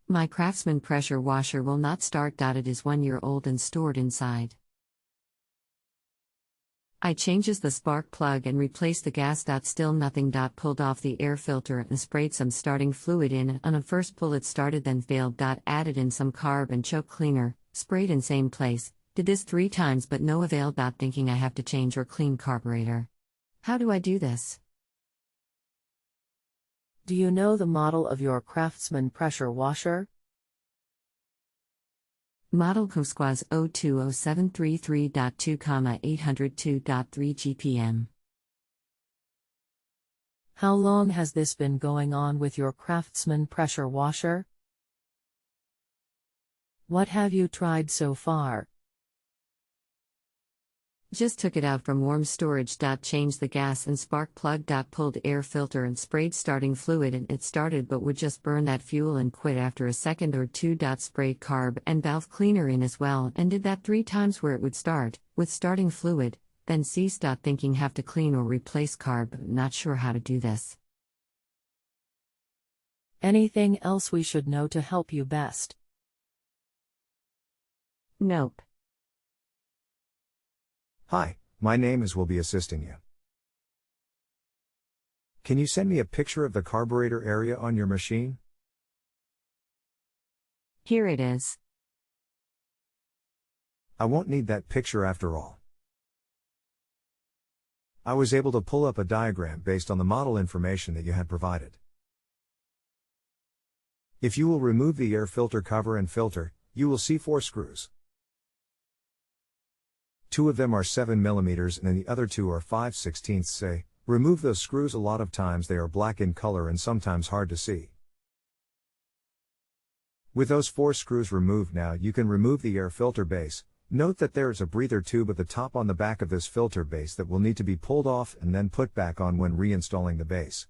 My Craftsman pressure washer will not start. It is 1 year old and stored inside. I changes the spark plug and replace the gas.still nothing.pulled off the air filter and sprayed some starting fluid in. On a first pull it started, then failed.added in some carb and choke cleaner, sprayed in same place. Did this 3 times but no avail.thinking. I have to change or clean carburator. How do I do this? Do you know the model of your Craftsman pressure washer? Model Cosquaz 020733.2, 802.3 GPM. How long has this been going on with your Craftsman pressure washer? What have you tried so far? Just took it out from warm STORAGE.changed the gas and spark plug.pulled air filter and sprayed starting fluid, and it started but would just burn that fuel and quit after a second or two. Sprayed carb and valve cleaner in as well, and did that 3 times where it would start with starting fluid, then cease.thinking. Have to clean or replace carb. Not sure how to do this. Anything else we should know to help you best? Nope. Hi, my name is will be assisting you. Can you send me a picture of the carburetor area on your machine? Here it is. I won't need that picture after all. I was able to pull up a diagram based on the model information that you had provided. If you will remove the air filter cover and filter, you will see 4 screws. 2 of them are 7 mm and the other 2 are 5/16. Say, remove those screws. A lot of times they are black in color and sometimes hard to see. With those 4 screws removed now, you can remove the air filter base. Note that there is a breather tube at the top on the back of this filter base that will need to be pulled off and then put back on when reinstalling the base.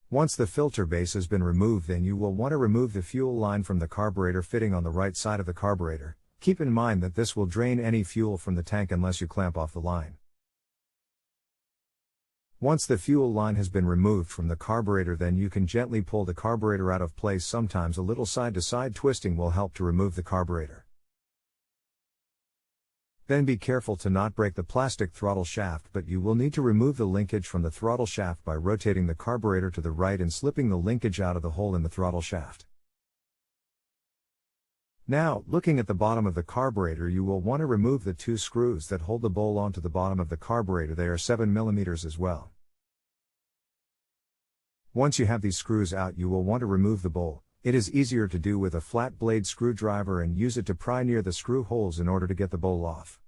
Once the filter base has been removed, then you will want to remove the fuel line from the carburetor fitting on the right side of the carburetor. Keep in mind that this will drain any fuel from the tank unless you clamp off the line. Once the fuel line has been removed from the carburetor, then you can gently pull the carburetor out of place. Sometimes a little side-to-side twisting will help to remove the carburetor. Then be careful to not break the plastic throttle shaft, but you will need to remove the linkage from the throttle shaft by rotating the carburetor to the right and slipping the linkage out of the hole in the throttle shaft. Now, looking at the bottom of the carburetor, you will want to remove the 2 screws that hold the bowl onto the bottom of the carburetor. They are 7 mm as well. Once you have these screws out, you will want to remove the bowl. It is easier to do with a flat blade screwdriver and use it to pry near the screw holes in order to get the bowl off.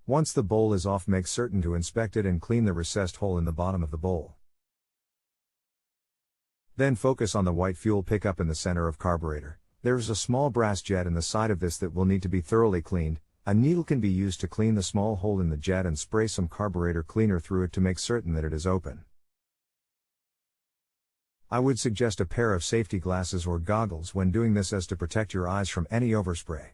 Once the bowl is off, make certain to inspect it and clean the recessed hole in the bottom of the bowl. Then focus on the white fuel pickup in the center of carburetor. There is a small brass jet in the side of this that will need to be thoroughly cleaned. A needle can be used to clean the small hole in the jet and spray some carburetor cleaner through it to make certain that it is open. I would suggest a pair of safety glasses or goggles when doing this, as to protect your eyes from any overspray.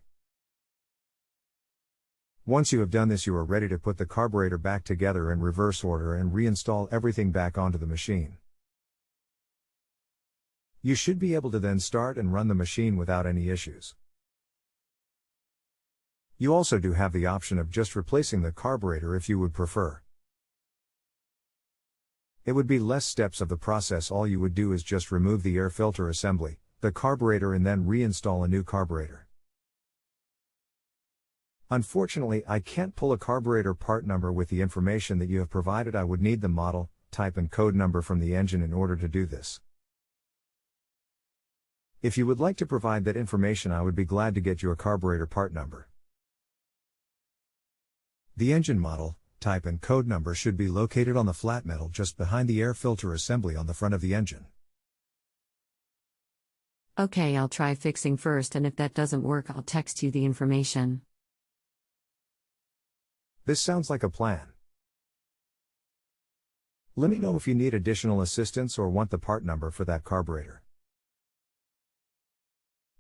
Once you have done this, you are ready to put the carburetor back together in reverse order and reinstall everything back onto the machine. You should be able to then start and run the machine without any issues. You also do have the option of just replacing the carburetor if you would prefer. It would be less steps of the process. All you would do is just remove the air filter assembly, the carburetor, and then reinstall a new carburetor. Unfortunately, I can't pull a carburetor part number with the information that you have provided. I would need the model, type and code number from the engine in order to do this. If you would like to provide that information, I would be glad to get you a carburetor part number. The engine model, type and code number should be located on the flat metal just behind the air filter assembly on the front of the engine. Okay, I'll try fixing first, and if that doesn't work, I'll text you the information. This sounds like a plan. Let me know if you need additional assistance or want the part number for that carburetor.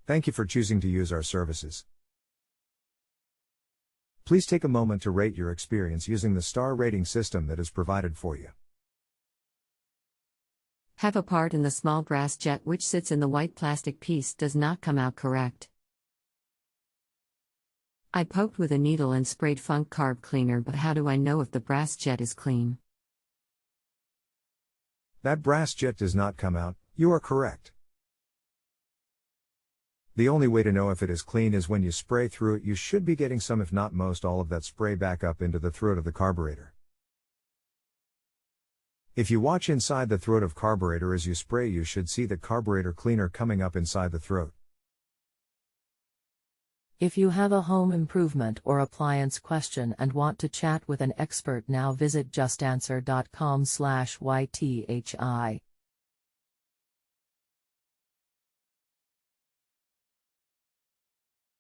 Thank you for choosing to use our services. Please take a moment to rate your experience using the star rating system that is provided for you. Have a part in the small brass jet which sits in the white plastic piece does not come out correct. I poked with a needle and sprayed Funk carb cleaner, but how do I know if the brass jet is clean? That brass jet does not come out, you are correct. The only way to know if it is clean is when you spray through it. You should be getting some, if not most all of that spray back up into the throat of the carburetor. If you watch inside the throat of carburetor as you spray, you should see the carburetor cleaner coming up inside the throat. If you have a home improvement or appliance question and want to chat with an expert now, visit justanswer.com/YTHI.